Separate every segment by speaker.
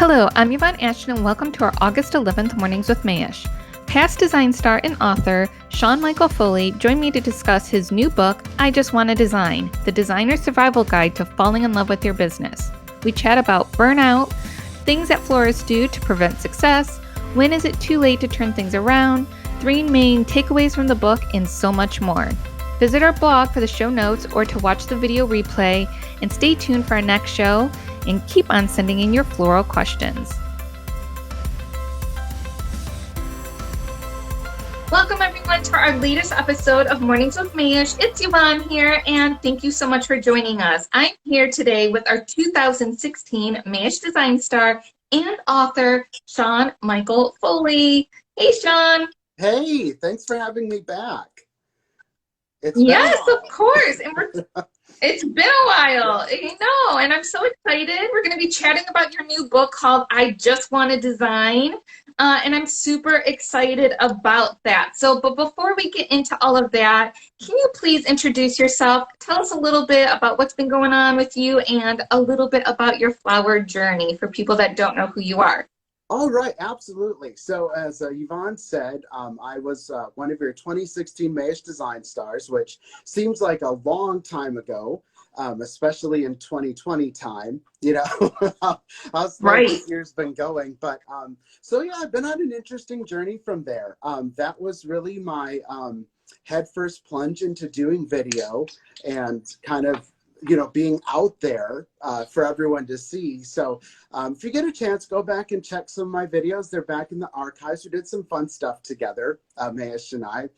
Speaker 1: Hello, I'm Yvonne Ashton and welcome to our August 11th Mornings with Mayesh. Past design star and author Shawn Michael Foley joined me to discuss his new book, I Just Want to Design, the designer's survival guide to falling in love with your business. We chat about burnout, things that florists do to prevent success, when is it too late to turn things around, 3 main takeaways from the book, and so much more. Visit our blog for the show notes or to watch the video replay, and stay tuned for our next show, and keep on sending in your floral questions. Welcome everyone to our latest episode of Mornings with Mayesh. It's Yvonne here, and thank you so much for joining us. I'm here today with our 2016 Mayesh Design Star and author, Shawn Michael Foley. Hey, Shawn.
Speaker 2: Hey, thanks for having me back.
Speaker 1: Yes, of course. And it's been a while, you know, and I'm so excited. We're going to be chatting about your new book called I Just Want to Design, and I'm super excited about that. But before we get into all of that, can you please introduce yourself? Tell us a little bit about what's been going on with you and a little bit about your flower journey for people that don't know who you are.
Speaker 2: All right, absolutely. So as Yvonne said, I was one of your 2016 Mayesh Design Stars, which seems like a long time ago, especially in 2020 time, you know, how slow this year's been going. But so yeah, I've been on an interesting journey from there. That was really my head first plunge into doing video and kind of, you know, being out there for everyone to see. So if you get a chance, go back and check some of my videos. They're back in the archives. We did some fun stuff together, Mayesh and I.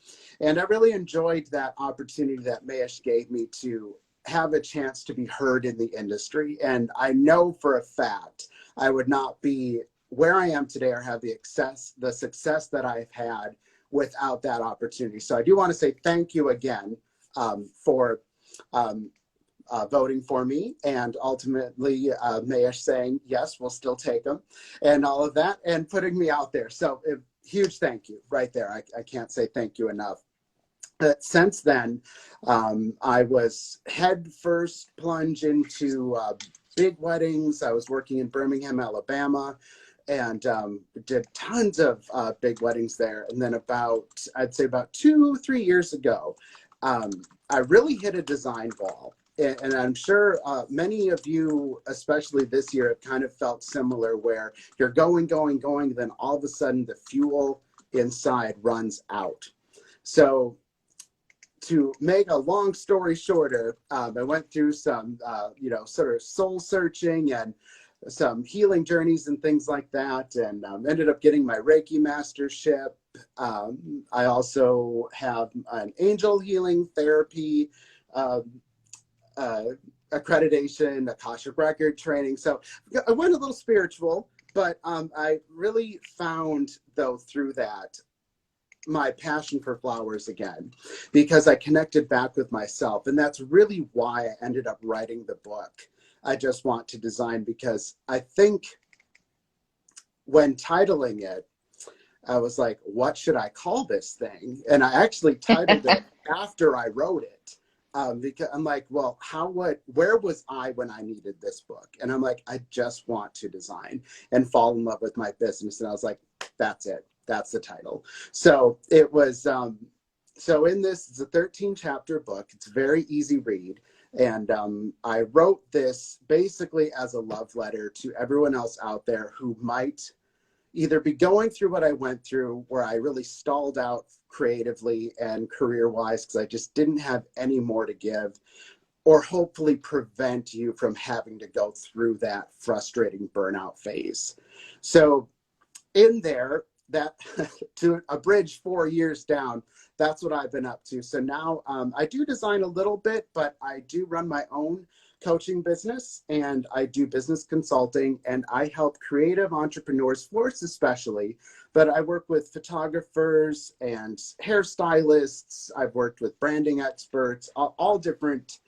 Speaker 2: And I really enjoyed that opportunity that Mayesh gave me to have a chance to be heard in the industry. And I know for a fact I would not be where I am today or have the success that I've had without that opportunity. So I do want to say thank you again for voting for me, and ultimately Mayesh saying, yes, we'll still take them, and all of that, and putting me out there. So huge thank you right there. I can't say thank you enough. But since then, I was head first plunge into big weddings. I was working in Birmingham, Alabama, and did tons of big weddings there. And then I'd say about 2-3 years ago, I really hit a design wall. And I'm sure many of you, especially this year, have kind of felt similar, where you're going, then all of a sudden the fuel inside runs out. So to make a long story shorter, I went through some, you know, sort of soul searching and some healing journeys and things like that, and ended up getting my Reiki mastership. I also have an angel healing therapy accreditation, Akashic record training. So I went a little spiritual, but I really found, though, through that, my passion for flowers again, because I connected back with myself. And that's really why I ended up writing the book, I Just Want to Design, because I think when titling it, I was like, what should I call this thing? And I actually titled it after I wrote it. Because I'm like, well, where was I when I needed this book? And I'm like, I just want to design and fall in love with my business. And I was like, that's it. That's the title. So it was, so in this, it's a 13-chapter book. It's a very easy read. And I wrote this basically as a love letter to everyone else out there who might either be going through what I went through, where I really stalled out creatively and career-wise because I just didn't have any more to give, or hopefully prevent you from having to go through that frustrating burnout phase. So in there, that to a bridge 4 years down, that's what I've been up to. So now I do design a little bit, but I do run my own coaching business, and I do business consulting, and I help creative entrepreneurs, florists especially, but I work with photographers and hairstylists. I've worked with branding experts, all different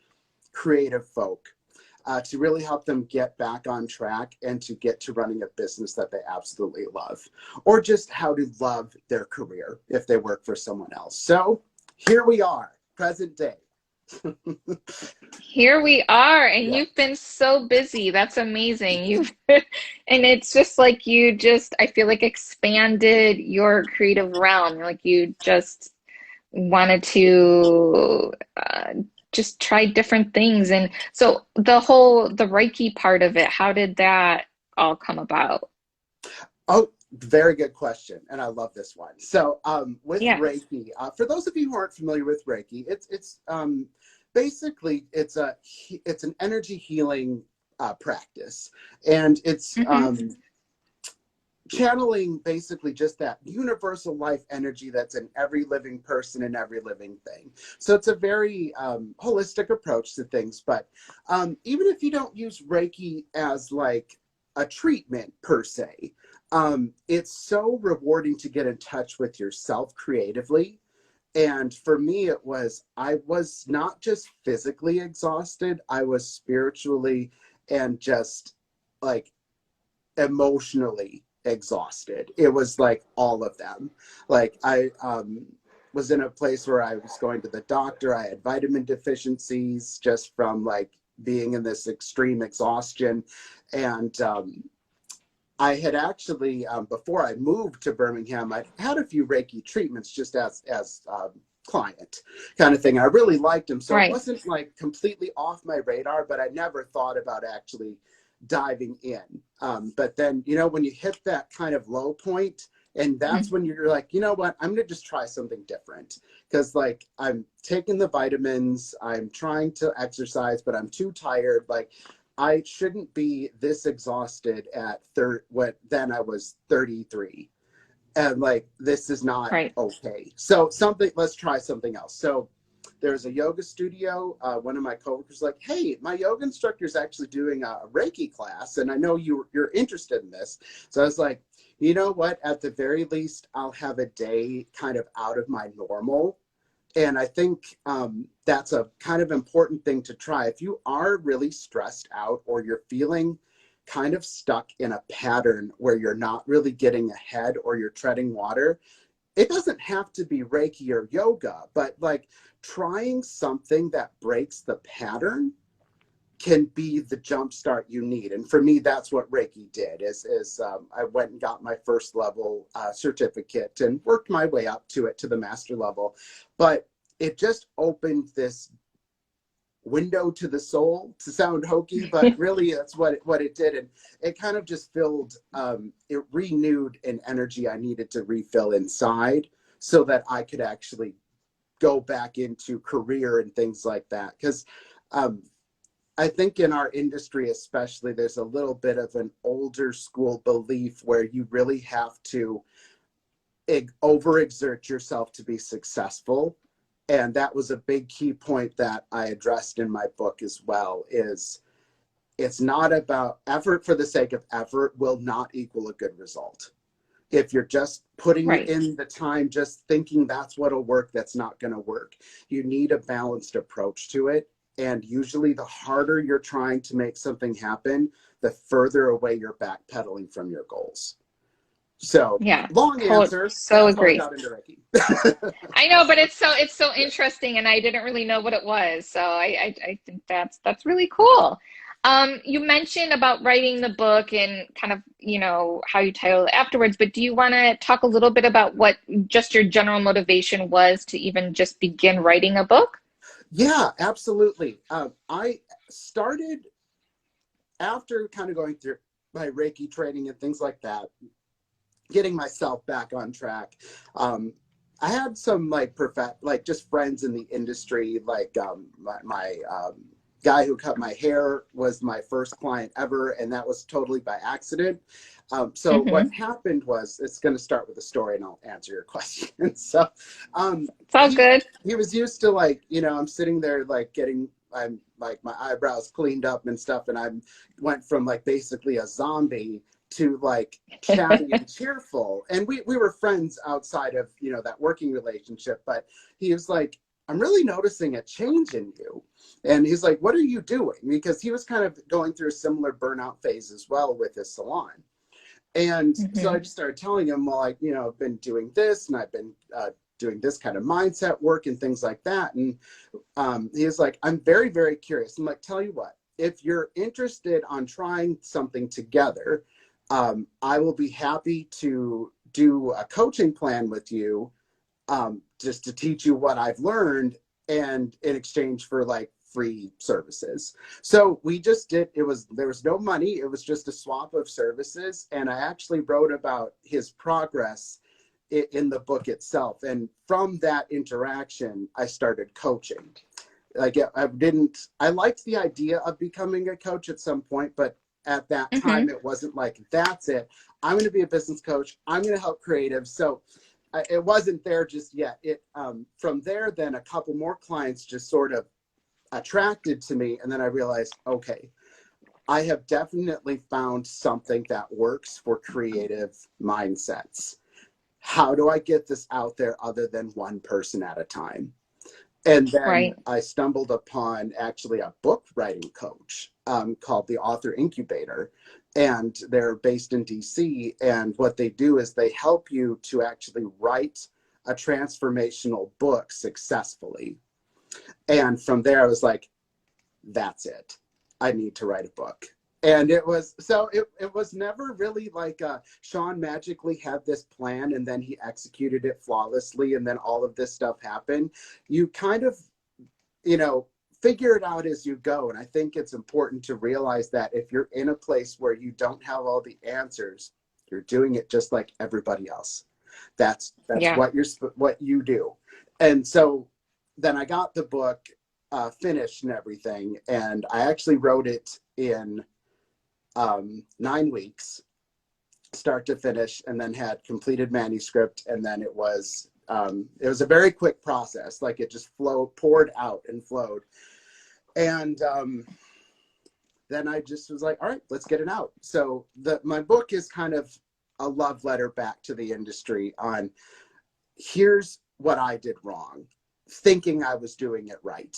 Speaker 2: creative folk, to really help them get back on track and to get to running a business that they absolutely love, or just how to love their career if they work for someone else. So here we are, present day.
Speaker 1: Here we are, and
Speaker 2: Yeah.
Speaker 1: you've been so busy. That's amazing. You've and it's just like you just I feel like expanded your creative realm. Like you just wanted to just try different things. And so the Reiki part of it, how did that all come about?
Speaker 2: Oh, very good question, and I love this one. So, with
Speaker 1: Yeah.
Speaker 2: Reiki, for those of you who aren't familiar with Reiki, it's basically it's an energy healing practice, and it's
Speaker 1: Hmm.
Speaker 2: channeling basically just that universal life energy that's in every living person and every living thing. So it's a very holistic approach to things. But even if you don't use Reiki as like a treatment per se, it's so rewarding to get in touch with yourself creatively. And for me, I was not just physically exhausted, I was spiritually and just like emotionally exhausted. It was like all of them. Like I was in a place where I was going to the doctor. I had vitamin deficiencies just from like being in this extreme exhaustion. And I had actually, before I moved to Birmingham, I had a few Reiki treatments just as client kind of thing. I really liked them. So it
Speaker 1: Right.
Speaker 2: wasn't like completely off my radar, but I never thought about actually diving in. But then, when you hit that kind of low point, and that's when you're like, you know what, I'm going to just try something different. Because like I'm taking the vitamins, I'm trying to exercise, but I'm too tired. Like I shouldn't be this exhausted at what then I was 33, and like this is not
Speaker 1: Right.
Speaker 2: okay. Let's try something else. So there's a yoga studio. One of my coworkers like, hey, my yoga instructor is actually doing a Reiki class, and I know you're interested in this. So I was like, you know what, at the very least I'll have a day kind of out of my normal. And I think that's a kind of important thing to try. If you are really stressed out or you're feeling kind of stuck in a pattern where you're not really getting ahead or you're treading water, it doesn't have to be Reiki or yoga, but like trying something that breaks the pattern can be the jump start you need. And for me, that's what Reiki did is I went and got my first level certificate and worked my way up to the master level. But it just opened this window to the soul, to sound hokey, but really that's what it did. And it kind of just it renewed an energy I needed to refill inside so that I could actually go back into career and things like that. Because I think in our industry, especially, there's a little bit of an older school belief where you really have to overexert yourself to be successful. And that was a big key point that I addressed in my book as well, is it's not about effort for the sake of effort will not equal a good result. If you're just putting
Speaker 1: Right.
Speaker 2: in the time, just thinking that's what'll work, that's not going to work. You need a balanced approach to it. And usually the harder you're trying to make something happen, the further away you're backpedaling from your goals. So
Speaker 1: Yeah.
Speaker 2: long answer.
Speaker 1: So
Speaker 2: That's how I
Speaker 1: agree.
Speaker 2: got into Reiki.
Speaker 1: I know, but it's so
Speaker 2: Yeah.
Speaker 1: interesting, and I didn't really know what it was. So I think that's really cool. You mentioned about writing the book and kind of, how you title it afterwards, but do you want to talk a little bit about what just your general motivation was to even just begin writing a book?
Speaker 2: Yeah, absolutely. I started after kind of going through my Reiki training and things like that, getting myself back on track. I had some like just friends in the industry, like my guy who cut my hair was my first client ever, and that was totally by accident. So what
Speaker 1: Hmm.
Speaker 2: happened was, it's going to start with a story, and I'll answer your question. So
Speaker 1: It's all
Speaker 2: he
Speaker 1: good.
Speaker 2: he was used to like, I'm sitting there like I'm like my eyebrows cleaned up and stuff, and I went from like basically a zombie to like chatty and cheerful. And we were friends outside of, that working relationship. But he was like, I'm really noticing a change in you. And he's like, what are you doing? Because he was kind of going through a similar burnout phase as well with his salon. And so I
Speaker 1: Hmm.
Speaker 2: just started telling him, well, I've been doing this, and I've been doing this kind of mindset work and things like that. And he was like, I'm very, very curious. I'm like, tell you what, if you're interested on trying something together, I will be happy to do a coaching plan with you, just to teach you what I've learned, and in exchange for like free services. So we just did, there was no money. It was just a swap of services. And I actually wrote about his progress in the book itself. And from that interaction, I started coaching. Like I liked the idea of becoming a coach at some point, but at that time, it wasn't like, that's it. I'm going to be a business coach. I'm going to help creatives. So it wasn't there just yet. From there, then a couple more clients just sort of attracted to me. And then I realized, okay, I have definitely found something that works for creative mindsets. How do I get this out there other than one person at a time? And then I stumbled upon actually a book writing coach called the Author Incubator. And they're based in DC. And what they do is they help you to actually write a transformational book successfully. And from there, I was like, that's it. I need to write a book. And it was never really like Shawn magically had this plan and then he executed it flawlessly and then all of this stuff happened. You kind of, figure it out as you go. And I think it's important to realize that if you're in a place where you don't have all the answers, you're doing it just like everybody else. That's what you do. And so then I got the book finished and everything. And I actually wrote it in 9 weeks, start to finish, and then had completed manuscript. And then it was a very quick process. Like it just poured out and flowed. And then I just was like, all right, let's get it out. So my book is kind of a love letter back to the industry on here's what I did wrong, thinking I was doing it right.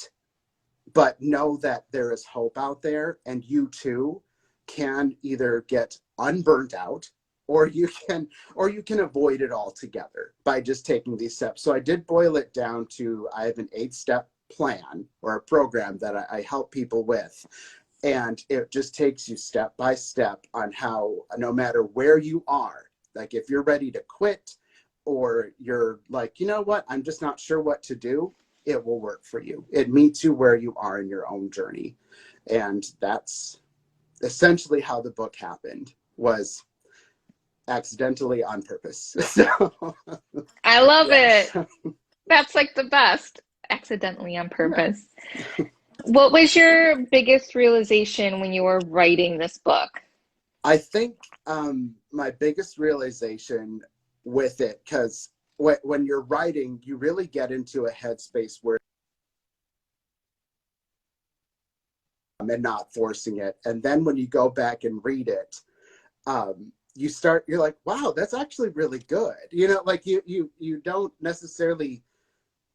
Speaker 2: But know that there is hope out there, and you too can either get unburnt out or you can avoid it altogether by just taking these steps. So I did boil it down to, I have an 8-step plan or a program that I help people with. And it just takes you step by step on how, no matter where you are, like if you're ready to quit or you're like, you know what, I'm just not sure what to do, it will work for you. It meets you where you are in your own journey. And that's essentially how the book happened, was accidentally on purpose. So,
Speaker 1: I love it. That's like the best. Accidentally on purpose. Yeah. What was your biggest realization when you were writing this book?
Speaker 2: I think my biggest realization with it, because when you're writing, you really get into a headspace where and not forcing it. And then when you go back and read it, you're like, wow, that's actually really good. Like you don't necessarily,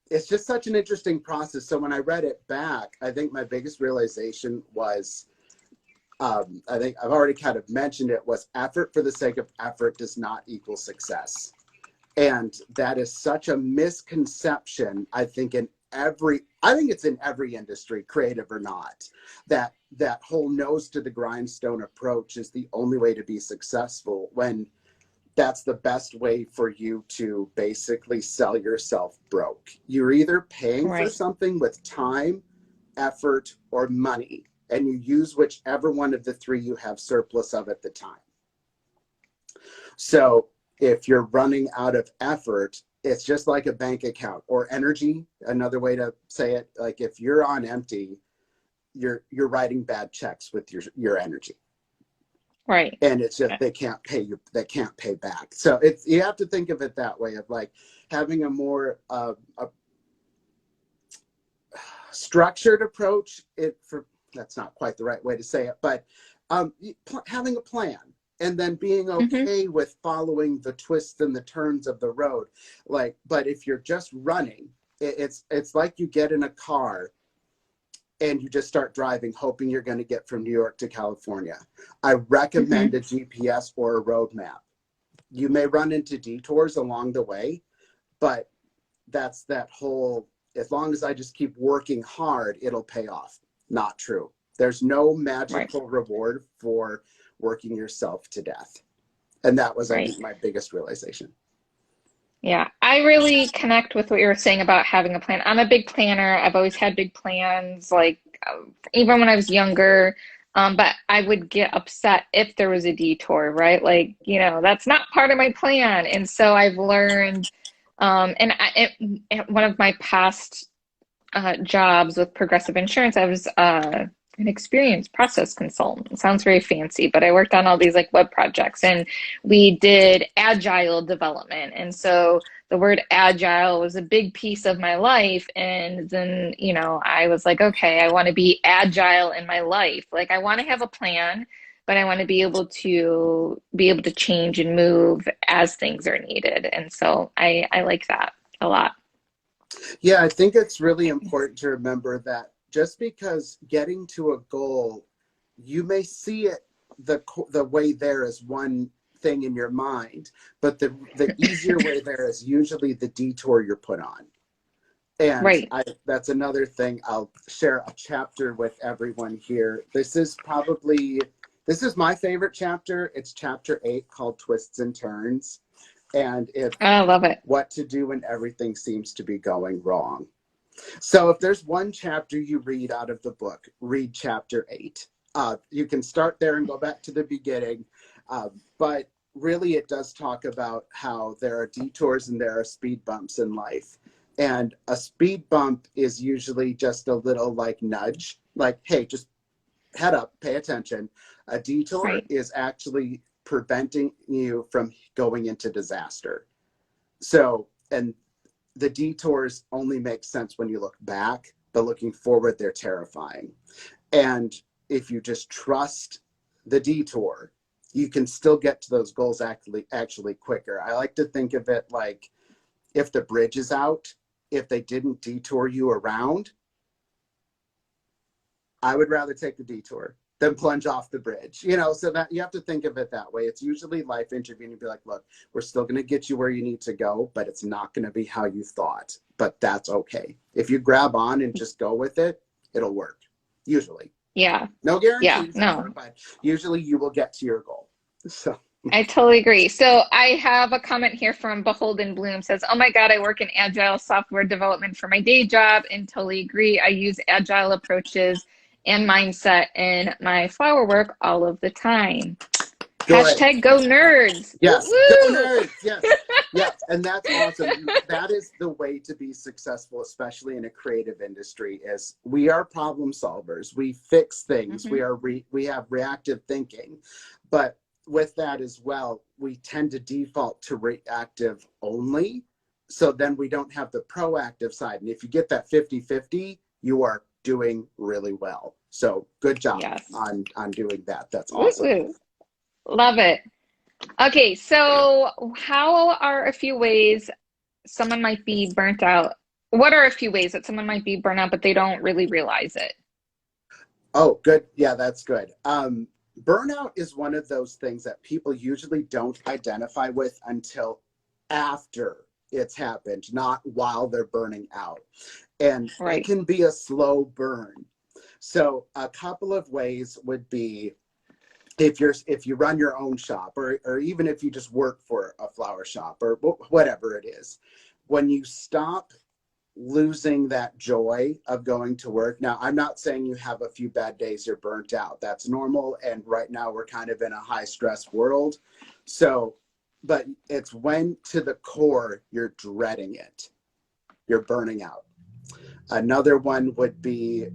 Speaker 2: it's just such an interesting process. So when I read it back, I think my biggest realization was, I think I've already kind of mentioned it, was effort for the sake of effort does not equal success. And that is such a misconception, I think it's in every industry, creative or not, that whole nose to the grindstone approach is the only way to be successful, when that's the best way for you to basically sell yourself broke. You're either paying for something with time, effort, or money, and you use whichever one of the three you have surplus of at the time. So if you're running out of effort, it's just like a bank account or energy. Another way to say it, like if you're on empty, you're writing bad checks with your energy. Right. And it's just, they can't pay back. So you have to think of it that way, of like having a more a structured approach. That's not quite the right way to say it, but having a plan. And then being okay with following the twists and the turns of the road. But if you're just running, it's like you get in a car and you just start driving, hoping you're going to get from New York to California. I recommend a GPS or a road map. You may run into detours along the way, but that's that whole, as long as I just keep working hard, it'll pay off. Not true. There's no
Speaker 1: Right.
Speaker 2: magical reward for working yourself to death. And that was, I
Speaker 1: Right.
Speaker 2: think, my biggest realization.
Speaker 1: Yeah, I really connect with what you were saying about having a plan. I'm a big planner. I've always had big plans, like even when I was younger. But I would get upset if there was a detour, right? Like, that's not part of my plan. And so I've learned, one of my past jobs with Progressive Insurance, I was an experienced process consultant. It sounds very fancy, but I worked on all these like web projects and we did agile development. And so the word agile was a big piece of my life. And then, I was like, okay, I want to be agile in my life. Like I want to have a plan, but I want to be able to change and move as things are needed. And so I like that a lot.
Speaker 2: Yeah, I think it's really important to remember that just because getting to a goal, you may see it the way there is one thing in your mind, but the easier way there is usually the detour you're put on. And
Speaker 1: Right.
Speaker 2: that's another thing. I'll share a chapter with everyone here. This is my favorite chapter. It's chapter 8 called Twists and Turns. And it's
Speaker 1: I love it.
Speaker 2: what to do when everything seems to be going wrong. So if there's one chapter you read out of the book, read chapter 8. You can start there and go back to the beginning. But really it does talk about how there are detours and there are speed bumps in life. And a speed bump is usually just a little like nudge, like, hey, just head up, pay attention. A detour
Speaker 1: Right.
Speaker 2: is actually preventing you from going into disaster. So, and the detours only make sense when you look back, but looking forward, they're terrifying. And if you just trust the detour, you can still get to those goals actually quicker. I like to think of it like if the bridge is out, if they didn't detour you around, I would rather take the detour than plunge off the bridge, so that you have to think of it that way. It's usually life intervening, be like, look, we're still going to get you where you need to go, but it's not going to be how you thought, but that's okay. If you grab on and just go with it, it'll work. Usually.
Speaker 1: Yeah.
Speaker 2: No
Speaker 1: Yeah.
Speaker 2: guarantees
Speaker 1: No,
Speaker 2: ever, but usually you will get to your goal. So
Speaker 1: I totally agree. So I have a comment here from Beholden Bloom says, "Oh my God, I work in agile software development for my day job and totally agree. I use agile approaches and mindset in my flower work all of the time."
Speaker 2: good.
Speaker 1: Hashtag go nerds. Woo
Speaker 2: Yes, go
Speaker 1: woo.
Speaker 2: nerds. Yes, yes, and that's awesome. That is the way to be successful, especially in a creative industry. Is we are problem solvers. We fix things.
Speaker 1: Hmm.
Speaker 2: We have reactive thinking, but with that as well, we tend to default to reactive only. So then we don't have the proactive side. And if you get that 50-50, you are doing really well. So good job
Speaker 1: Yes.
Speaker 2: on doing that. That's
Speaker 1: Woo
Speaker 2: awesome.
Speaker 1: woo. Love it. Okay, so how are a few ways someone might be burnt out? What are a few ways that someone might be burnt out, but they don't really realize it?
Speaker 2: Oh, good. Yeah, that's good. Burnout is one of those things that people usually don't identify with until after it's happened, not while they're burning out. And it
Speaker 1: Right.
Speaker 2: can be a slow burn. So a couple of ways would be if you run your own shop, or even if you just work for a flower shop or whatever it is, when you stop losing that joy of going to work. Now, I'm not saying you have a few bad days, you're burnt out. That's normal. And right now we're kind of in a high stress world. So, but it's when to the core you're dreading it, you're burning out. Another one would be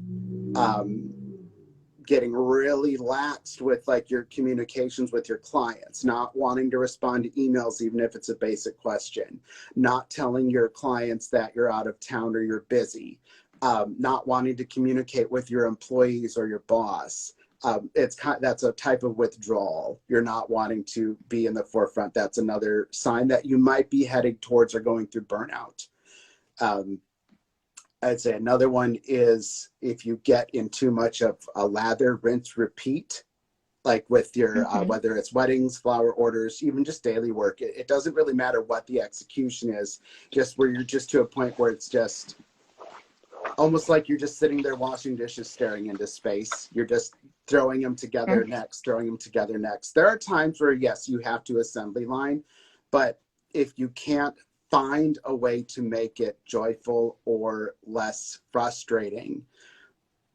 Speaker 2: um, getting really laxed with like your communications with your clients, not wanting to respond to emails even if it's a basic question, not telling your clients that you're out of town or you're busy, not wanting to communicate with your employees or your boss. That's a type of withdrawal. You're not wanting to be in the forefront. That's another sign that you might be heading towards or going through burnout. I'd say another one is if you get in too much of a lather, rinse, repeat like with your,
Speaker 1: Mm-hmm.
Speaker 2: whether it's weddings, flower orders, even just daily work. It doesn't really matter what the execution is, just where you're just to a point where it's just almost like you're just sitting there washing dishes, staring into space. You're just throwing them together next, throwing them together next. There are times where, yes, you have to assembly line, but if you can't find a way to make it joyful or less frustrating,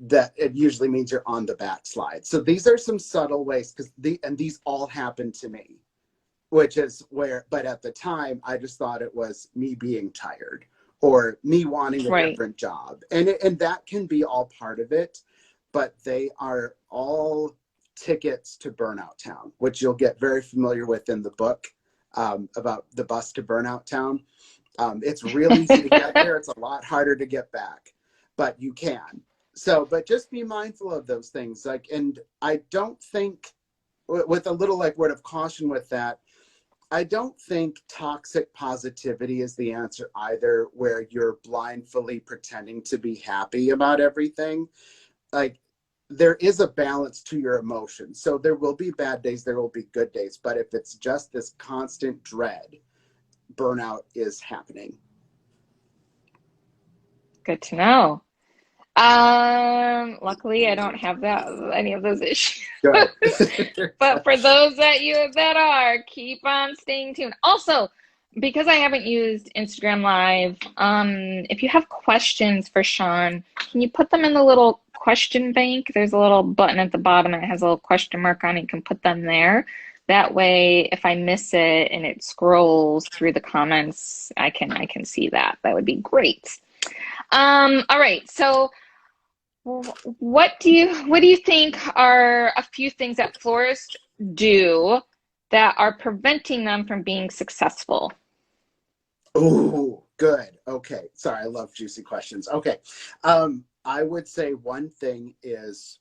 Speaker 2: that it usually means you're on the backslide. So these are some subtle ways, because these all happened to me, which is where, but at the time I just thought it was me being tired or me wanting a
Speaker 1: Right.
Speaker 2: different job. And that can be all part of it, but they are all tickets to Burnout Town, which you'll get very familiar with in the book, about the bus to Burnout Town. It's real easy to get there. It's a lot harder to get back, but you can. So, but just be mindful of those things. Like, and I don't think, with a little like word of caution with that, I don't think toxic positivity is the answer either, where you're blindly pretending to be happy about everything. Like, there is a balance to your emotions. So there will be bad days, there will be good days. But if it's just this constant dread, burnout is happening.
Speaker 1: Good to know. Luckily I don't have any of those issues.
Speaker 2: Good.
Speaker 1: But for those that are, keep on staying tuned. Also, because I haven't used Instagram Live, if you have questions for Shawn, can you put them in the little question bank? There's a little button at the bottom and it has a little question mark on it. You can put them there. That way, if I miss it and it scrolls through the comments, I can see that. That would be great. All right, so what do you think are a few things that florists do that are preventing them from being successful?
Speaker 2: Oh, good. Okay. Sorry, I love juicy questions. Okay. I would say one thing is,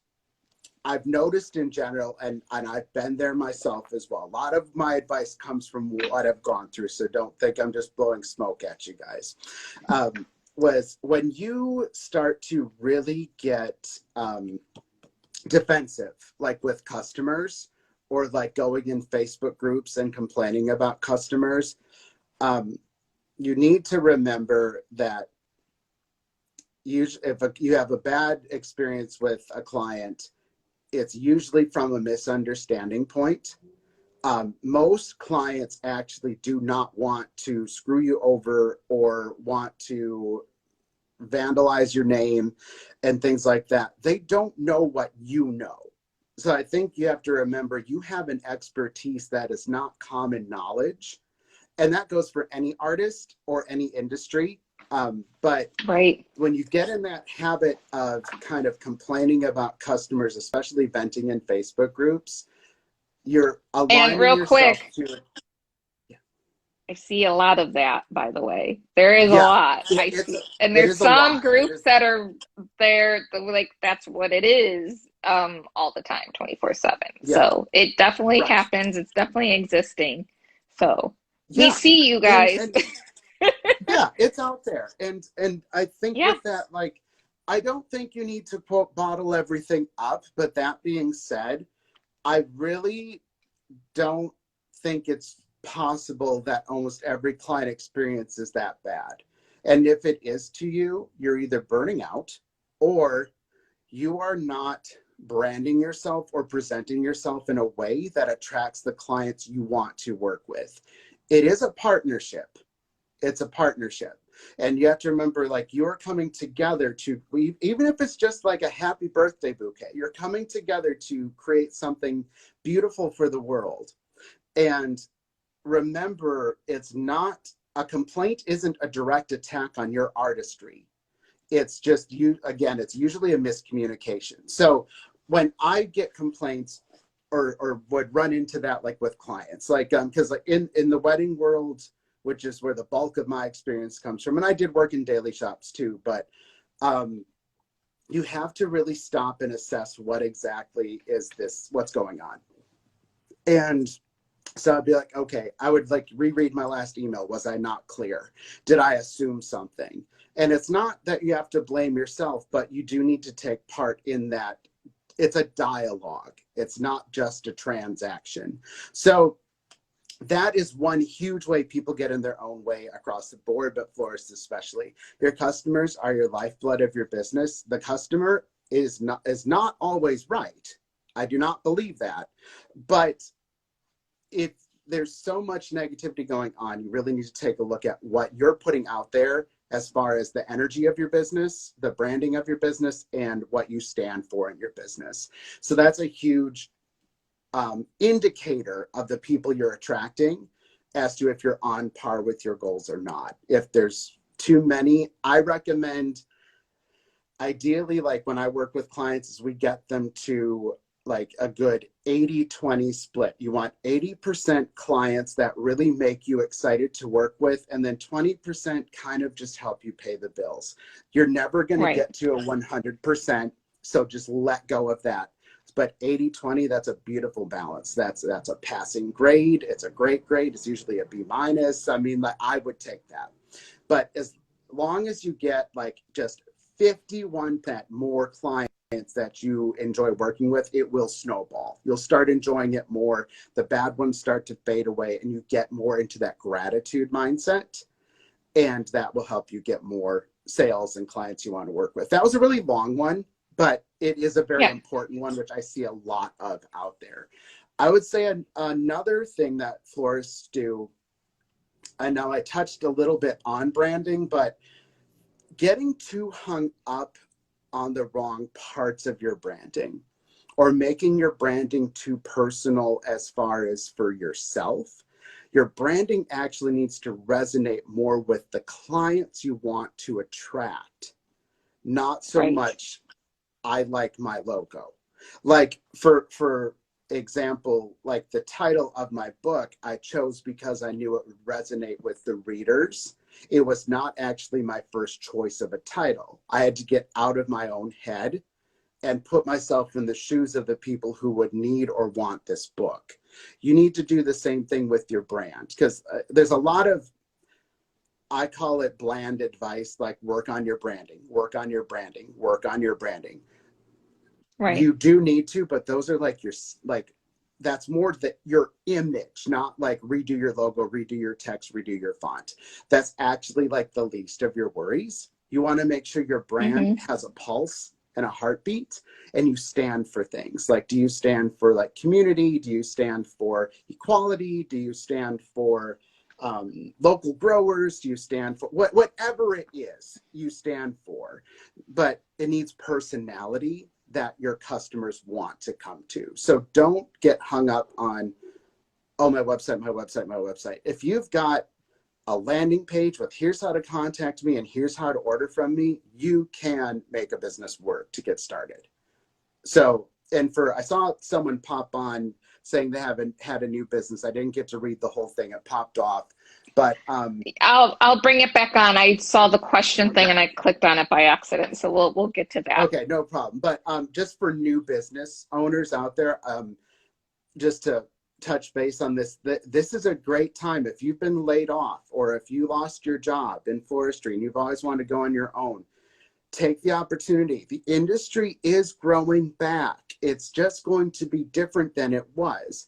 Speaker 2: I've noticed in general, and I've been there myself as well. A lot of my advice comes from what I've gone through, so don't think I'm just blowing smoke at you guys. Was when you start to really get defensive, like with customers, or like going in Facebook groups and complaining about customers, you need to remember that usually if you have a bad experience with a client, it's usually from a misunderstanding point. Most clients actually do not want to screw you over or want to vandalize your name and things like that. They don't know what you know. So I think you have to remember you have an expertise that is not common knowledge. And that goes for any artist or any industry. But
Speaker 1: Right.
Speaker 2: when you get in that habit of kind of complaining about customers, especially venting in Facebook groups, you're
Speaker 1: And
Speaker 2: aligning
Speaker 1: real
Speaker 2: yourself
Speaker 1: quick,
Speaker 2: to,
Speaker 1: I see a lot of that, by the way. There is a
Speaker 2: yeah,
Speaker 1: lot I
Speaker 2: it's
Speaker 1: see. And
Speaker 2: it
Speaker 1: there's
Speaker 2: is a
Speaker 1: some
Speaker 2: lot. It
Speaker 1: groups
Speaker 2: is,
Speaker 1: that are there, like that's what it is, all the time, 24/7.
Speaker 2: yeah,
Speaker 1: So it definitely
Speaker 2: right.
Speaker 1: happens. It's definitely existing. So we
Speaker 2: Yeah.
Speaker 1: see you guys.
Speaker 2: And yeah, it's out there. And I think
Speaker 1: Yeah.
Speaker 2: with that, like, I don't think you need to quote bottle everything up, but that being said, I really don't think it's possible that almost every client experience is that bad. And if it is to you, you're either burning out or you are not branding yourself or presenting yourself in a way that attracts the clients you want to work with. It is a partnership. It's a partnership. And you have to remember, like, you're coming together to, even if it's just like a happy birthday bouquet, you're coming together to create something beautiful for the world. And remember, it's not, a complaint isn't a direct attack on your artistry. It's just you, again, it's usually a miscommunication. So when I get complaints, or would run into that, like with clients, like, because like in the wedding world, which is where the bulk of my experience comes from, and I did work in daily shops too, but you have to really stop and assess what exactly is this, what's going on. And so I'd be like, okay, I would like reread my last email. Was I not clear? Did I assume something? And it's not that you have to blame yourself, but you do need to take part in that. It's a dialogue. It's not just a transaction. So that is one huge way people get in their own way across the board, but florists especially. Your customers are your lifeblood of your business. The customer is not always right. I do not believe that. But if there's so much negativity going on, you really need to take a look at what you're putting out there as far as the energy of your business, the branding of your business, and what you stand for in your business. So that's a huge indicator of the people you're attracting as to if you're on par with your goals or not. If there's too many, I recommend, ideally, like when I work with clients, is we get them to like a good 80-20 split. You want 80% clients that really make you excited to work with, and then 20% kind of just help you pay the bills. You're never going to get to a 100%, so just let go of that. But 80-20, that's a beautiful balance. That's a passing grade. It's a great grade. It's usually a B-. I mean, like, I would take that. But as long as you get like just 51% more clients that you enjoy working with, it will snowball. You'll start enjoying it more. The bad ones start to fade away, and you get more into that gratitude mindset. And that will help you get more sales and clients you want to work with. That was a really long one, but it is a very important one, which I see a lot of out there. I would say another thing that florists do, I know I touched a little bit on branding, but getting too hung up on the wrong parts of your branding, or making your branding too personal as far as for yourself. Your branding actually needs to resonate more with the clients you want to attract, not so much I like my logo. Like for example, like the title of my book, I chose because I knew it would resonate with the readers. It was not actually my first choice of a title. I had to get out of my own head and put myself in the shoes of the people who would need or want this book. You need to do the same thing with your brand, because there's a lot of, I call it bland advice, like work on your branding, work on your branding, work on your branding. You do need to, but those are like your, like, that's more that your image, not like redo your logo, redo your text, redo your font. That's actually like the least of your worries. You want to make sure your brand has a pulse and a heartbeat, and you stand for things. Like, do you stand for like community? Do you stand for equality? Do you stand for local growers? Do you stand for whatever it is you stand for? But it needs personality that your customers want to come to. So don't get hung up on, oh, my website, my website, my website. If you've got a landing page with here's how to contact me and here's how to order from me, you can make a business work to get started. So, and I saw someone pop on saying they haven't had a new business. I didn't get to read the whole thing. It popped off. But
Speaker 1: I'll bring it back on. I saw the question thing and I clicked on it by accident. So we'll get to that.
Speaker 2: Okay, no problem. But just for new business owners out there, just to touch base on this, this is a great time. If you've been laid off, or if you lost your job in floristry and you've always wanted to go on your own, take the opportunity. The industry is growing back. It's just going to be different than it was.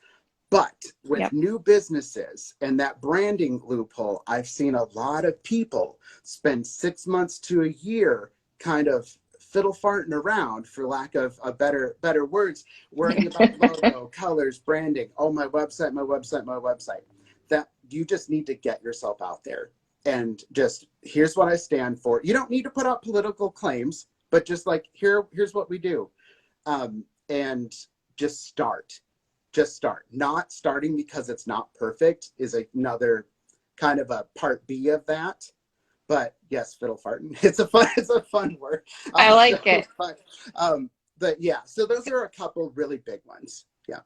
Speaker 2: But with new businesses and that branding loophole, I've seen a lot of people spend 6 months to a year kind of fiddle farting around, for lack of a better words, worrying about logo, colors, branding. Oh, my website, my website, my website. That you just need to get yourself out there and just, here's what I stand for. You don't need to put out political claims, but just like, here's what we do. And just start. Just start. Not starting because it's not perfect is another kind of a part B of that. But yes, fiddle farting. It's a fun word.
Speaker 1: I like it.
Speaker 2: But yeah, so those are a couple really big ones. Yeah.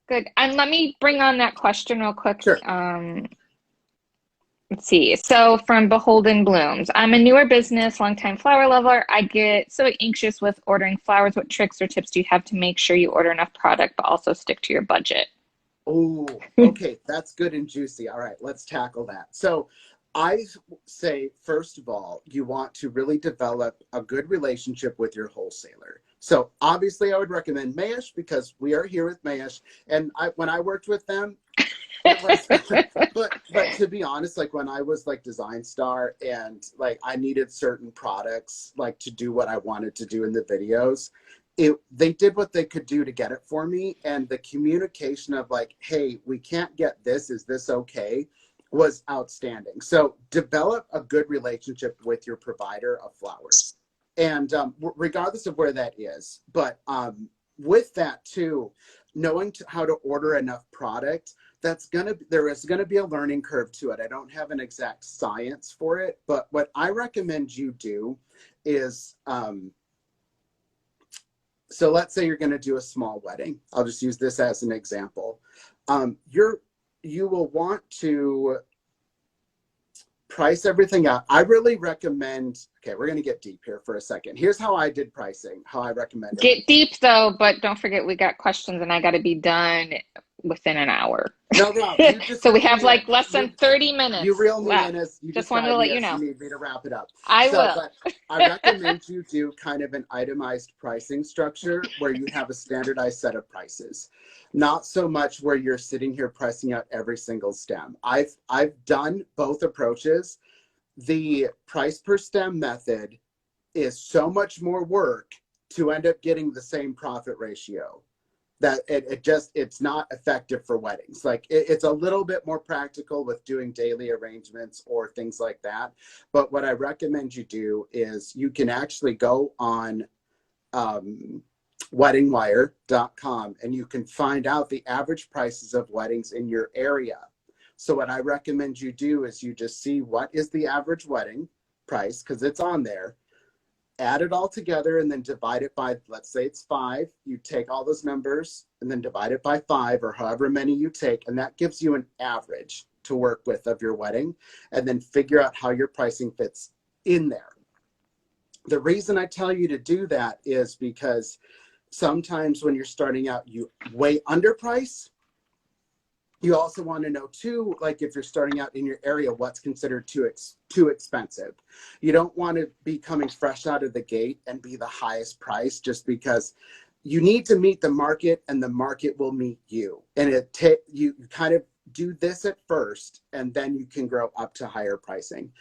Speaker 1: Good. And let me bring on that question real quick.
Speaker 2: Sure.
Speaker 1: Let's see. So from Beholden Blooms, I'm a newer business, longtime flower lover. I get so anxious with ordering flowers. What tricks or tips do you have to make sure you order enough product, but also stick to your budget?
Speaker 2: Oh, okay. That's good and juicy. All right, let's tackle that. So I say, first of all, you want to really develop a good relationship with your wholesaler. So obviously I would recommend Mayesh because we are here with Mayesh. And when I worked with them, it was, but to be honest, like when I was like Design Star and like I needed certain products like to do what I wanted to do in the videos, they did what they could do to get it for me. And the communication of like, hey, we can't get this, is this okay, was outstanding. So develop a good relationship with your provider of flowers. And regardless of where that is, but with that too, knowing how to order enough product, there is gonna be a learning curve to it. I don't have an exact science for it, but what I recommend you do is, so let's say you're gonna do a small wedding. I'll just use this as an example. You will want to price everything out. I really recommend, okay, we're going to get deep here for a second. Here's how I did pricing, how I recommend it.
Speaker 1: Get deep though, but don't forget we got questions and I got to be done within an hour.
Speaker 2: No.
Speaker 1: So we have like less than 30 minutes.
Speaker 2: You reel me in as you
Speaker 1: just wanted to let you know.
Speaker 2: You need me to wrap it up.
Speaker 1: I will.
Speaker 2: But I recommend you do kind of an itemized pricing structure where you have a standardized set of prices. Not so much where you're sitting here pricing out every single stem. I've done both approaches. The price per stem method is so much more work to end up getting the same profit ratio that it's not effective for weddings. Like it's a little bit more practical with doing daily arrangements or things like that. But what I recommend you do is you can actually go on weddingwire.com and you can find out the average prices of weddings in your area. So what I recommend you do is you just see what is the average wedding price, because it's on there, add it all together and then divide it by, let's say it's 5. You take all those numbers and then divide it by 5 or however many you take, and that gives you an average to work with of your wedding, and then figure out how your pricing fits in there. The reason I tell you to do that is because sometimes when you're starting out, you way underprice. You also want to know too, like if you're starting out in your area, what's considered too expensive. You don't want to be coming fresh out of the gate and be the highest price, just because you need to meet the market and the market will meet you. And you kind of do this at first and then you can grow up to higher pricing.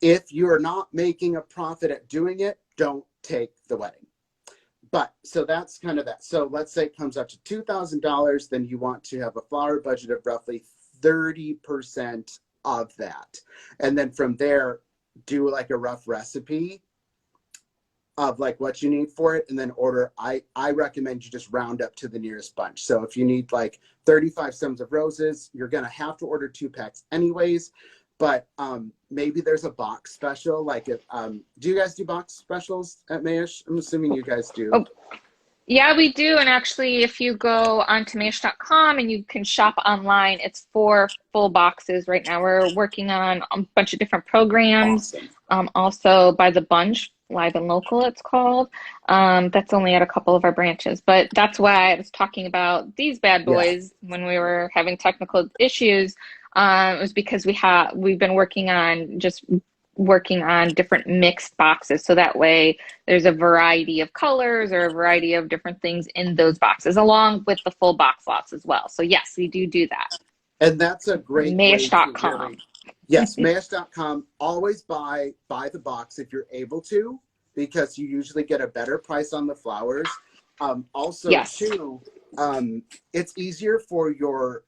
Speaker 2: If you're not making a profit at doing it, don't take the wedding. But so that's kind of that. So let's say it comes up to $2,000, then you want to have a flower budget of roughly 30% of that. And then from there, do like a rough recipe of like what you need for it, and then order. I recommend you just round up to the nearest bunch. So if you need like 35 stems of roses, you're going to have to order 2 packs anyways. But maybe there's a box special. Like if, do you guys do box specials at Mayesh? I'm assuming you guys do.
Speaker 1: Oh, yeah, we do. And actually, if you go onto mayesh.com and you can shop online, it's 4 full boxes right now. We're working on a bunch of different programs. Awesome. Also by the bunch, live and local, it's called. That's only at a couple of our branches. But that's why I was talking about these bad boys when we were having technical issues. It was because we've been working on different mixed boxes, so that way there's a variety of colors or a variety of different things in those boxes, along with the full box lots as well. So yes, we do that.
Speaker 2: And that's a great
Speaker 1: Mayesh.com.
Speaker 2: Yes, Mayesh.com. Always buy the box if you're able to, because you usually get a better price on the flowers. Also, yes. Too, it's easier for your.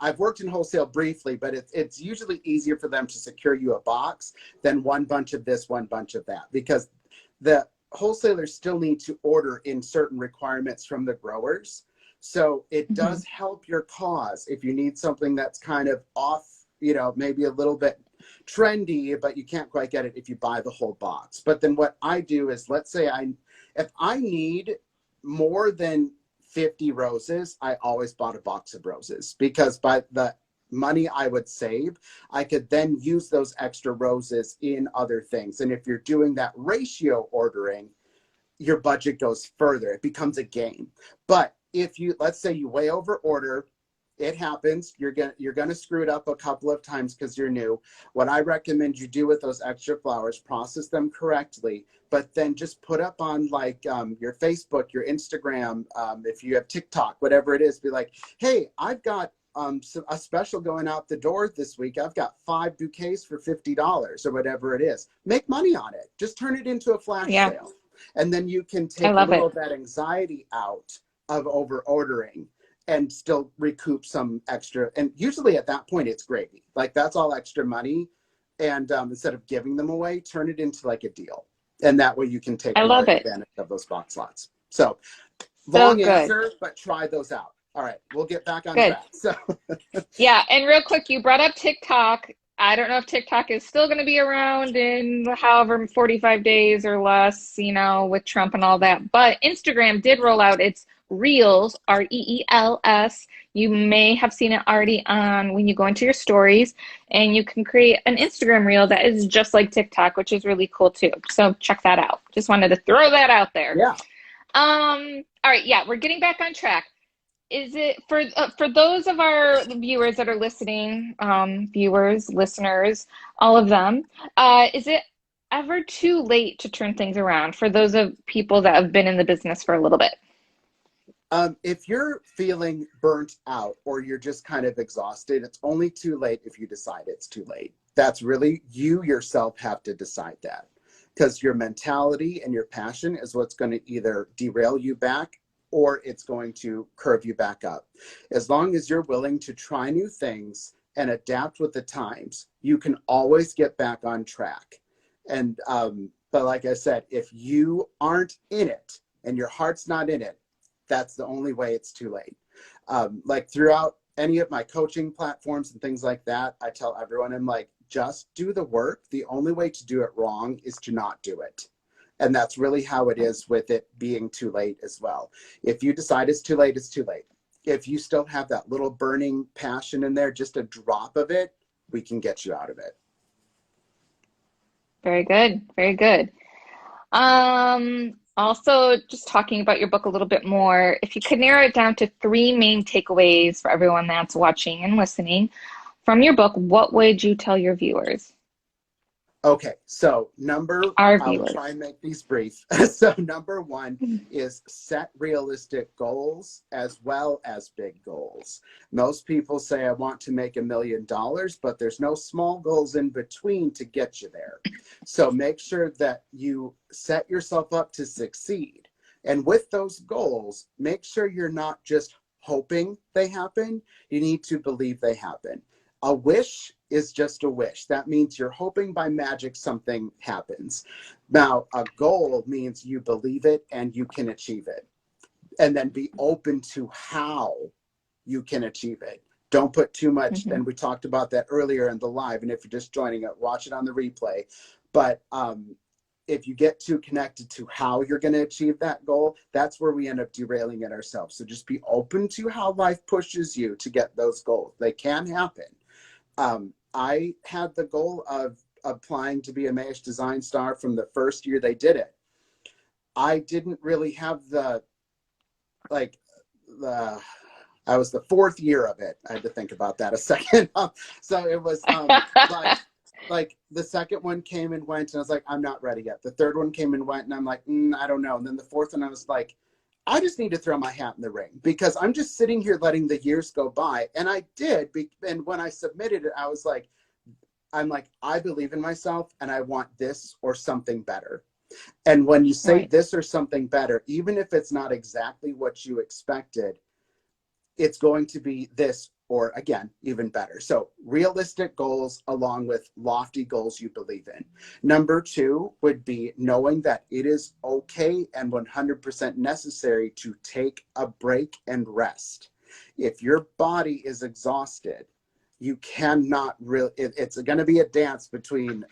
Speaker 2: I've worked in wholesale briefly, but it's usually easier for them to secure you a box than one bunch of this, one bunch of that, because the wholesalers still need to order in certain requirements from the growers. So it does help your cause if you need something that's kind of off, maybe a little bit trendy, but you can't quite get it if you buy the whole box. But then what I do is, let's say if I need more than 50 roses, I always bought a box of roses, because by the money I would save, I could then use those extra roses in other things. And if you're doing that ratio ordering, your budget goes further. It becomes a game. But if you, let's say you way over order It happens. You're gonna screw it up a couple of times because you're new. What I recommend you do with those extra flowers, process them correctly, but then just put up on like your Facebook, your Instagram, if you have TikTok, whatever it is, be like, hey, I've got a special going out the door this week. I've got 5 bouquets for $50 or whatever it is. Make money on it. Just turn it into a flash
Speaker 1: Yeah,
Speaker 2: sale. And then you can
Speaker 1: I
Speaker 2: take a
Speaker 1: love
Speaker 2: little
Speaker 1: it.
Speaker 2: of that anxiety out of over ordering and still recoup some extra. And usually at that point, it's gravy. Like that's all extra money. And instead of giving them away, turn it into like a deal. And that way you can take
Speaker 1: I
Speaker 2: more
Speaker 1: love it.
Speaker 2: advantage of those box slots. So
Speaker 1: So
Speaker 2: long
Speaker 1: good.
Speaker 2: answer, but try those out. All right, we'll get back on
Speaker 1: Good.
Speaker 2: track. So
Speaker 1: Yeah, and real quick, you brought up TikTok. I don't know if TikTok is still going to be around in however 45 days or less, with Trump and all that. But Instagram did roll out its Reels, Reels. You may have seen it already on when you go into your stories, and you can create an Instagram reel that is just like TikTok, which is really cool too. So check that out. Just wanted to throw that out there.
Speaker 2: yeah.
Speaker 1: All right, yeah, we're getting back on track. Is it for those of our viewers that are listening, viewers, listeners, all of them, is it ever too late to turn things around for those of people that have been in the business for a little bit?
Speaker 2: If you're feeling burnt out or you're just kind of exhausted, it's only too late if you decide it's too late. That's really you yourself have to decide that, because your mentality and your passion is what's going to either derail you back or it's going to curve you back up. As long as you're willing to try new things and adapt with the times, you can always get back on track. And but like I said, if you aren't in it and your heart's not in it, that's the only way it's too late. Like throughout any of my coaching platforms and things like that, I tell everyone, I'm like, just do the work. The only way to do it wrong is to not do it. And that's really how it is with it being too late as well. If you decide it's too late, it's too late. If you still have that little burning passion in there, just a drop of it, we can get you out of it.
Speaker 1: Very good, very good. Also, just talking about your book a little bit more, if you could narrow it down to 3 main takeaways for everyone that's watching and listening from your book, what would you tell your viewers?
Speaker 2: Okay, so
Speaker 1: Our
Speaker 2: I'll try
Speaker 1: viewers.
Speaker 2: and make these brief. So number 1 is set realistic goals as well as big goals. Most people say, I want to make $1 million, but there's no small goals in between to get you there. So make sure that you set yourself up to succeed. And with those goals, make sure you're not just hoping they happen. You need to believe they happen. A wish is just a wish. That means you're hoping by magic something happens. Now, a goal means you believe it and you can achieve it. And then be open to how you can achieve it. Don't put too much,
Speaker 1: Mhm.
Speaker 2: and we talked about that earlier in the live, and if you're just joining it, watch it on the replay. But if you get too connected to how you're going to achieve that goal, that's where we end up derailing it ourselves. So just be open to how life pushes you to get those goals. They can happen. I had the goal of applying to be a Mayesh Design Star from the first year they did it. I didn't really have the I was the 4th year of it. I had to think about that a second. So it was like the second one came and went, and I was like, I'm not ready yet. The third one came and went, and I'm like, I don't know. And then the fourth one, I was like, I just need to throw my hat in the ring, because I'm just sitting here letting the years go by. And I did. And when I submitted it, I was like, I believe in myself and I want this or something better. And when you say
Speaker 1: Right.
Speaker 2: this or something better, even if it's not exactly what you expected, it's going to be this or, again, even better. So realistic goals along with lofty goals you believe in. Number 2 would be knowing that it is okay and 100% necessary to take a break and rest. If your body is exhausted, you cannot really, it's going to be a dance between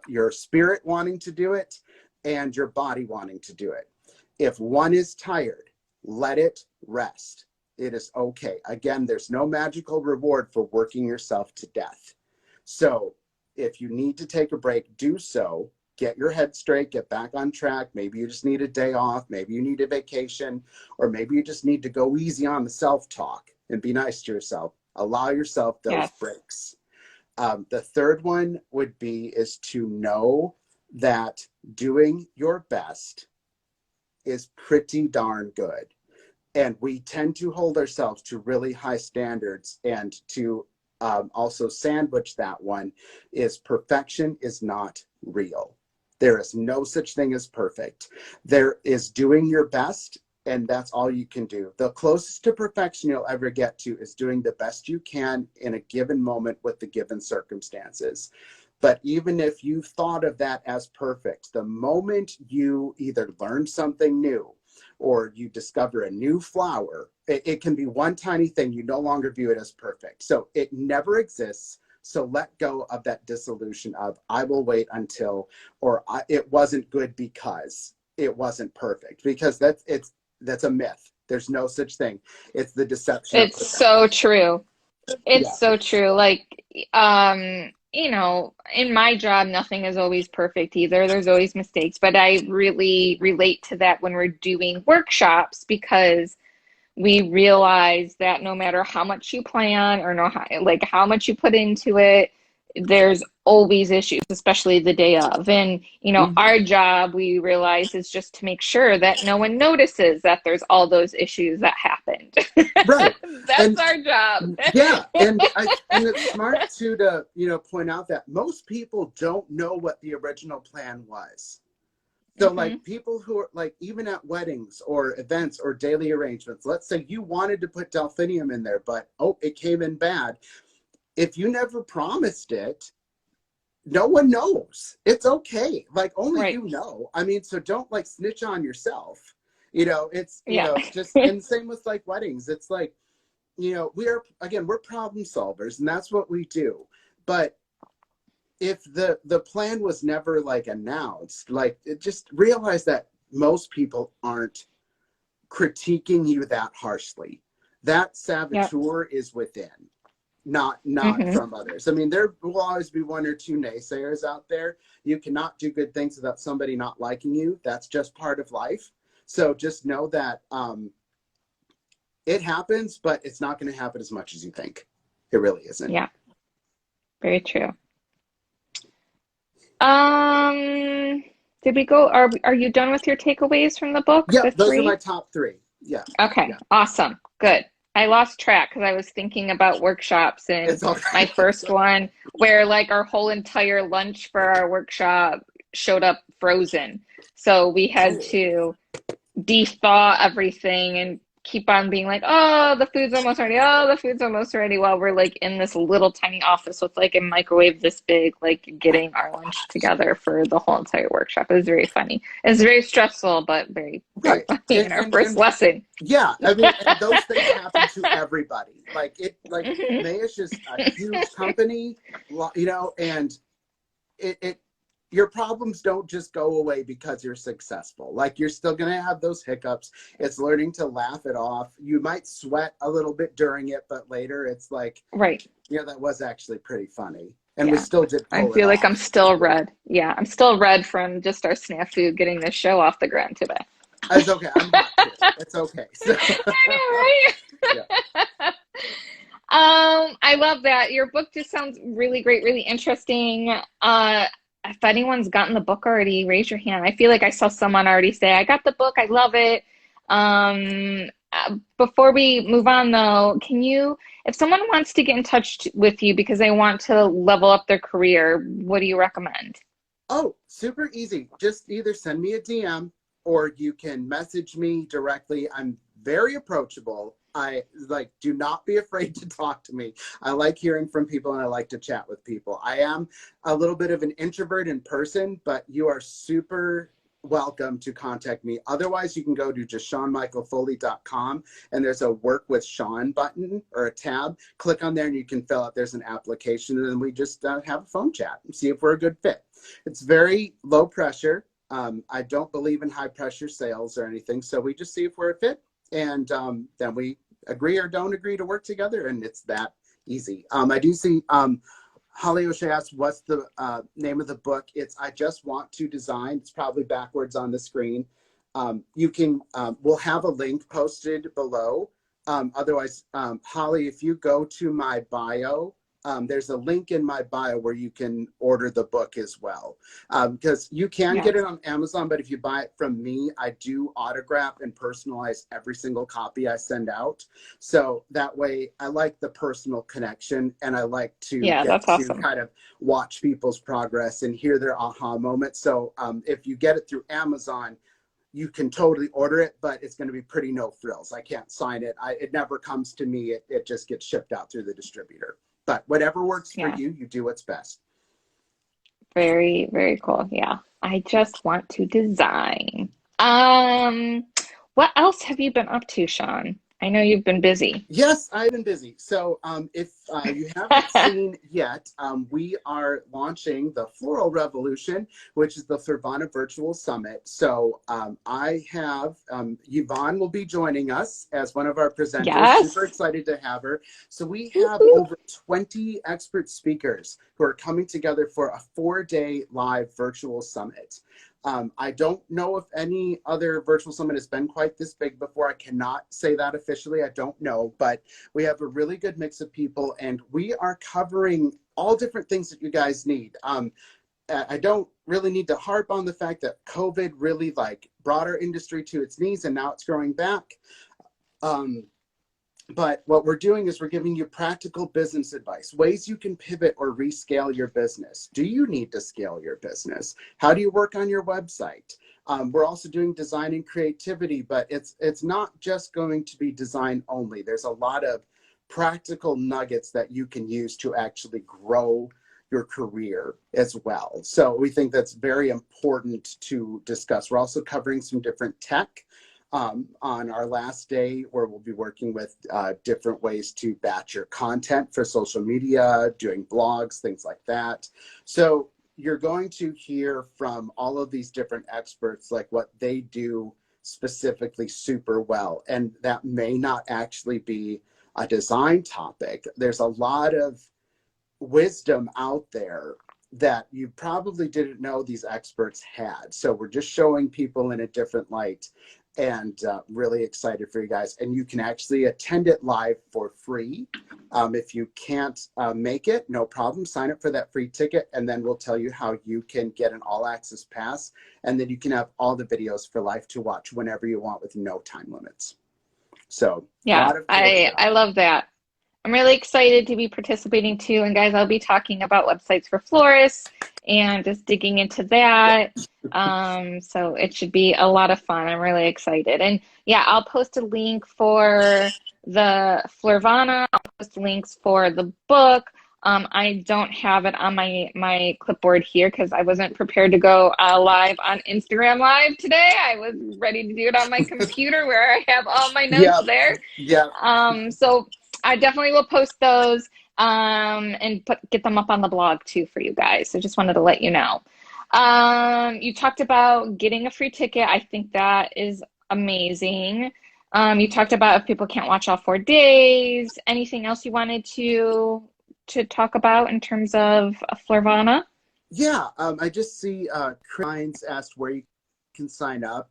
Speaker 2: your spirit wanting to do it and your body wanting to do it. If one is tired, let it rest. It is okay. Again, there's no magical reward for working yourself to death. So if you need to take a break, do so. Get your head straight, get back on track. Maybe you just need a day off. Maybe you need a vacation, or maybe you just need to go easy on the self-talk. and be nice to yourself. Allow yourself those
Speaker 1: Yes.
Speaker 2: breaks. The third one would be is to know that doing your best is pretty darn good. And we tend to hold ourselves to really high standards, and to also sandwich that one is perfection is not real. There is no such thing as perfect. There is doing your best, and that's all you can do. The closest to perfection you'll ever get to is doing the best you can in a given moment with the given circumstances. But even if you thought of that as perfect, the moment you either learn something new or you discover a new flower, it can be one tiny thing. You no longer view it as perfect. So it never exists. So let go of that disillusion of I will wait until, or it wasn't good because it wasn't perfect, because that's a myth. There's no such thing. It's the deception of
Speaker 1: It's
Speaker 2: perfection.
Speaker 1: so true.
Speaker 2: Yeah.
Speaker 1: It's so true. Like, you know, in my job, nothing is always perfect either. There's always mistakes, but I really relate to that when we're doing workshops, because we realize that no matter how much you plan or like how much you put into it, there's always issues, especially the day of. And, you know,
Speaker 2: Mhm.
Speaker 1: our job, we realize, is just to make sure that no one notices that there's all those issues that happened.
Speaker 2: Right.
Speaker 1: That's
Speaker 2: And
Speaker 1: our job.
Speaker 2: yeah, and it's smart too to, point out that most people don't know what the original plan was. So
Speaker 1: Hmm.
Speaker 2: like people who are like, even at weddings or events or daily arrangements, let's say you wanted to put delphinium in there, but oh, it came in bad. If you never promised it, no one knows. It's okay. Like only
Speaker 1: Right.
Speaker 2: you know. I mean, so don't like snitch on yourself. It's,
Speaker 1: Yeah.
Speaker 2: just, and same with like weddings. It's like, we're problem solvers, and that's what we do. But if the plan was never like announced, like just realize that most people aren't critiquing you that harshly. That
Speaker 1: Yep.
Speaker 2: saboteur is within, not
Speaker 1: Hmm.
Speaker 2: from others. I mean, there will always be one or two naysayers out there. You cannot do good things without somebody not liking you. That's just part of life. So just know that it happens, but it's not going to happen as much as you think. It really isn't.
Speaker 1: Yeah. Very true. Um, did we go? Are you done with your takeaways from the book, the
Speaker 2: Yep, those are my
Speaker 1: three?
Speaker 2: top three. Yeah,
Speaker 1: Okay,
Speaker 2: yeah.
Speaker 1: awesome. Good. I lost track because I was thinking about workshops, and
Speaker 2: It's all
Speaker 1: my
Speaker 2: right.
Speaker 1: first one where like our whole entire lunch for our workshop showed up frozen. So we had
Speaker 2: Oh,
Speaker 1: to de-thaw everything and keep on being like, oh, the food's almost ready. Oh, the food's almost ready, while we're like in this little tiny office with like a microwave this big, like getting our lunch together for the whole entire workshop. It was very funny. It was very stressful, but very, very
Speaker 2: right.
Speaker 1: funny
Speaker 2: And
Speaker 1: in our
Speaker 2: and
Speaker 1: first
Speaker 2: and
Speaker 1: lesson.
Speaker 2: yeah, I mean, and those things happen to everybody. Like
Speaker 1: Mhm.
Speaker 2: Mayesh is a huge company, and it your problems don't just go away because you're successful. Like you're still going to have those hiccups. It's learning to laugh it off. You might sweat a little bit during it, but later it's like,
Speaker 1: Right.
Speaker 2: that was actually pretty funny. And we
Speaker 1: Yeah.
Speaker 2: still did
Speaker 1: I
Speaker 2: pull it
Speaker 1: feel like I'm
Speaker 2: off.
Speaker 1: still red. Yeah, I'm still red from just our snafu getting this show off the ground today.
Speaker 2: It's okay. I'm hot too. It's okay. So,
Speaker 1: I
Speaker 2: yeah.
Speaker 1: know, right? I love that. Your book just sounds really great, really interesting. If anyone's gotten the book already, raise your hand. I feel like I saw someone already say, I got the book, I love it. Before we move on though, if someone wants to get in touch with you because they want to level up their career, what do you recommend?
Speaker 2: Oh, super easy. Just either send me a DM or you can message me directly. I'm very approachable. I like, do not be afraid to talk to me. I like hearing from people and I like to chat with people. I am a little bit of an introvert in person, but you are super welcome to contact me. Otherwise, you can go to just ShawnMichaelFoley.com and there's a work with Shawn button or a tab. Click on there and you can fill out, there's an application, and then we just have a phone chat and see if we're a good fit. It's very low pressure. I don't believe in high pressure sales or anything. So we just see if we're a fit, and then we agree or don't agree to work together. And it's that easy. I do see Holly O'Shea asked, what's the name of the book? It's I Just Want to Design. It's probably backwards on the screen. We'll have a link posted below Otherwise, Holly, if you go to my bio, there's a link in my bio where you can order the book as well. Because you can get it on Amazon, but if you buy it from me, I do autograph and personalize every single copy I send out. So that way, I like the personal connection, and I like to get
Speaker 1: that's
Speaker 2: to
Speaker 1: awesome.
Speaker 2: kind of watch people's progress and hear their aha moments. So if you get it through Amazon, you can totally order it, but it's going to be pretty no frills. I can't sign it. It never comes to me. It just gets shipped out through the distributor. But whatever works for you, you do what's best.
Speaker 1: Very, very cool. Yeah. I just want to design. What else have you been up to, Shawn? I know you've been busy.
Speaker 2: Yes, I've been busy. So if you haven't seen yet, we are launching the Floral Revolution, which is the Florivana Virtual Summit. So I have, Yvonne will be joining us as one of our presenters.
Speaker 1: Yes.
Speaker 2: Super excited to have her. So we have over 20 expert speakers who are coming together for a 4-day live virtual summit. I don't know if any other virtual summit has been quite this big before. I cannot say that officially. I don't know, but we have a really good mix of people, and we are covering all different things that you guys need. I don't really need to harp on the fact that COVID really brought our industry to its knees, and now it's growing back. But what we're doing is we're giving you practical business advice, ways you can pivot or rescale your business. Do you need to scale your business? How do you work on your website? We're also doing design and creativity, but it's not just going to be design only. There's a lot of practical nuggets that you can use to actually grow your career as well. So we think that's very important to discuss. We're also covering some different tech on our last day, where we'll be working with different ways to batch your content for social media, doing blogs, things like that. So you're going to hear from all of these different experts, like what they do specifically super well. And that may not actually be a design topic. There's a lot of wisdom out there that you probably didn't know these experts had. So we're just showing people in a different light, and really excited for you guys. And you can actually attend it live for free. If you can't make it, no problem. Sign up for that free ticket, and then we'll tell you how you can get an all access pass. And then you can have all the videos for life to watch whenever you want with no time limits. So
Speaker 1: yeah, I love that. I'm really excited to be participating too. And guys, I'll be talking about websites for florists and just digging into that. So it should be a lot of fun. I'm really excited. And yeah, I'll post a link for the Florivana. I'll post links for the book. I don't have it on my clipboard here because I wasn't prepared to go live on Instagram Live today. I was ready to do it on my computer where I have all my notes there.
Speaker 2: Yeah.
Speaker 1: So I definitely will post those and get them up on the blog too for you guys. So just wanted to let you know. You talked about getting a free ticket. I think that is amazing. You talked about if people can't watch all 4 days. Anything else you wanted to talk about in terms of Florivana?
Speaker 2: Yeah, I just see Chris asked where you can sign up.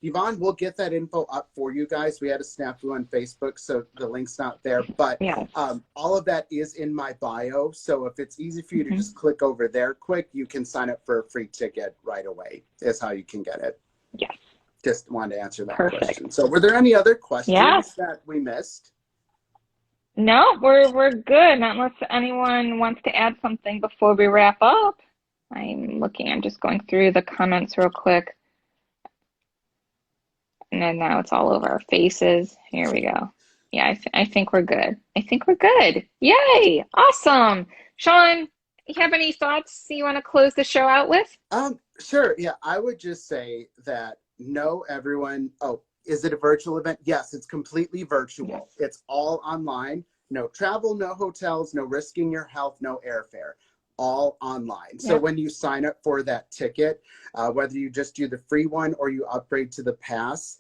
Speaker 2: Yvonne, we'll get that info up for you guys. We had a snafu on Facebook, so the link's not there, but all of that is in my bio. So if it's easy for you to just click over there quick, you can sign up for a free ticket right away, is how you can get it.
Speaker 1: Yes.
Speaker 2: Just wanted to answer that question. So were there any other questions that we missed?
Speaker 1: No, we're good, not unless anyone wants to add something before we wrap up. I'm just going through the comments real quick. And then now it's all over our faces. Here we go. Yeah, I think we're good. I think we're good. Yay! Awesome. Shawn, you have any thoughts you want to close the show out with?
Speaker 2: Sure. Yeah, I would just say that everyone. Oh, is it a virtual event? Yes, it's completely virtual. Yes. It's all online. No travel, no hotels, no risking your health, no airfare. All online. So when you sign up for that ticket, whether you just do the free one or you upgrade to the pass,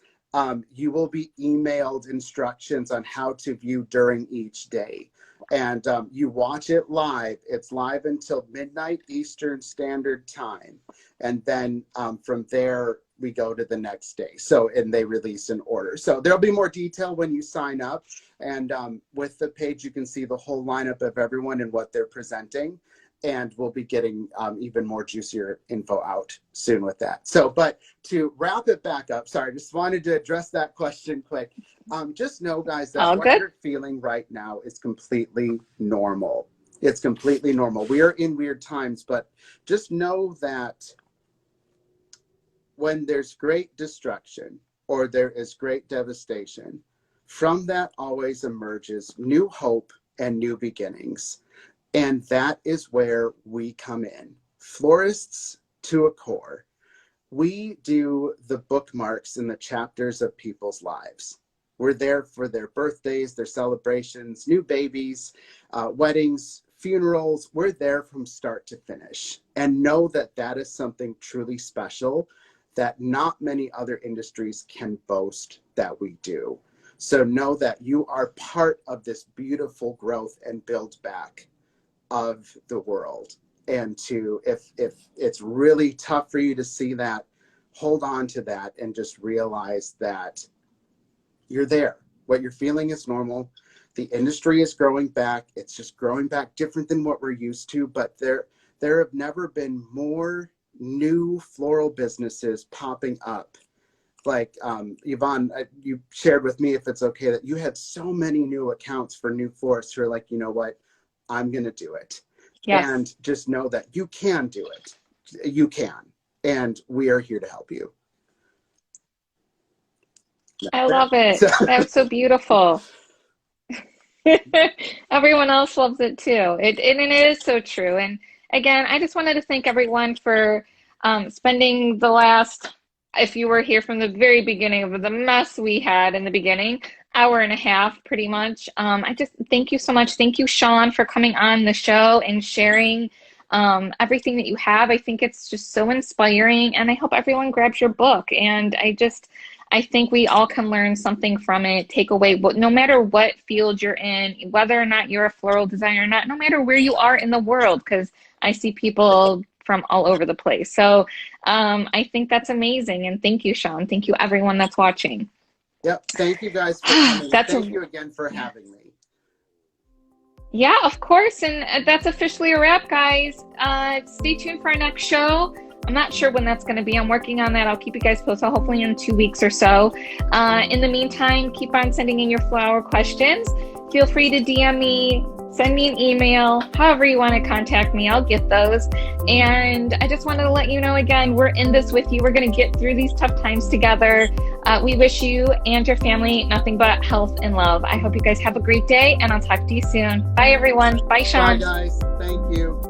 Speaker 2: you will be emailed instructions on how to view during each day. And you watch it live. It's live until midnight Eastern Standard Time. And then from there, we go to the next day. So, and they release an order. So there'll be more detail when you sign up. And with the page, you can see the whole lineup of everyone and what they're presenting. And we'll be getting even more juicier info out soon with that. So, but to wrap it back up, sorry, just wanted to address that question quick. Just know, guys, that what you're feeling right now is completely normal. It's completely normal. We are in weird times, but just know that when there's great destruction or there is great devastation, from that always emerges new hope and new beginnings. And that is where we come in. Florists to a core. We do the bookmarks in the chapters of people's lives. We're there for their birthdays, their celebrations, new babies, weddings, funerals. We're there from start to finish. And know that that is something truly special that not many other industries can boast that we do. So know that you are part of this beautiful growth and build back of the world. And to, if it's really tough for you to see that, hold on to that and just realize that you're there. What you're feeling is normal. The industry is growing back. It's just growing back different than what we're used to, but there have never been more new floral businesses popping up. Like Yvonne, you shared with me, if it's okay, that you had so many new accounts for new florists who are like, you know what, I'm going to do it. Yes. And just know that you can do it. You can. And we are here to help you.
Speaker 1: I love it. That's so beautiful. Everyone else loves it too. It is so true. And again, I just wanted to thank everyone for spending the last, if you were here from the very beginning of the mess we had in the beginning, hour and a half pretty much. I just thank you so much. Thank you, Shawn, for coming on the show and sharing everything that you have. I think it's just so inspiring, and I hope everyone grabs your book. And I think we all can learn something from it, take away no matter what field you're in, whether or not you're a floral designer or not, no matter where you are in the world, because I see people from all over the place. So I think that's amazing. And thank you, Shawn. Thank you, everyone that's watching.
Speaker 2: Yep. Thank you guys for coming. Thank you again for having me.
Speaker 1: Yeah, of course. And that's officially a wrap, guys. Stay tuned for our next show. I'm not sure when that's going to be. I'm working on that. I'll keep you guys posted, hopefully in 2 weeks or so. In the meantime, keep on sending in your flower questions. Feel free to DM me, send me an email, however you want to contact me. I'll get those. And I just wanted to let you know, again, we're in this with you. We're going to get through these tough times together. We wish you and your family nothing but health and love. I hope you guys have a great day, and I'll talk to you soon. Bye, everyone. Bye, Shawn.
Speaker 2: Bye, guys. Thank you.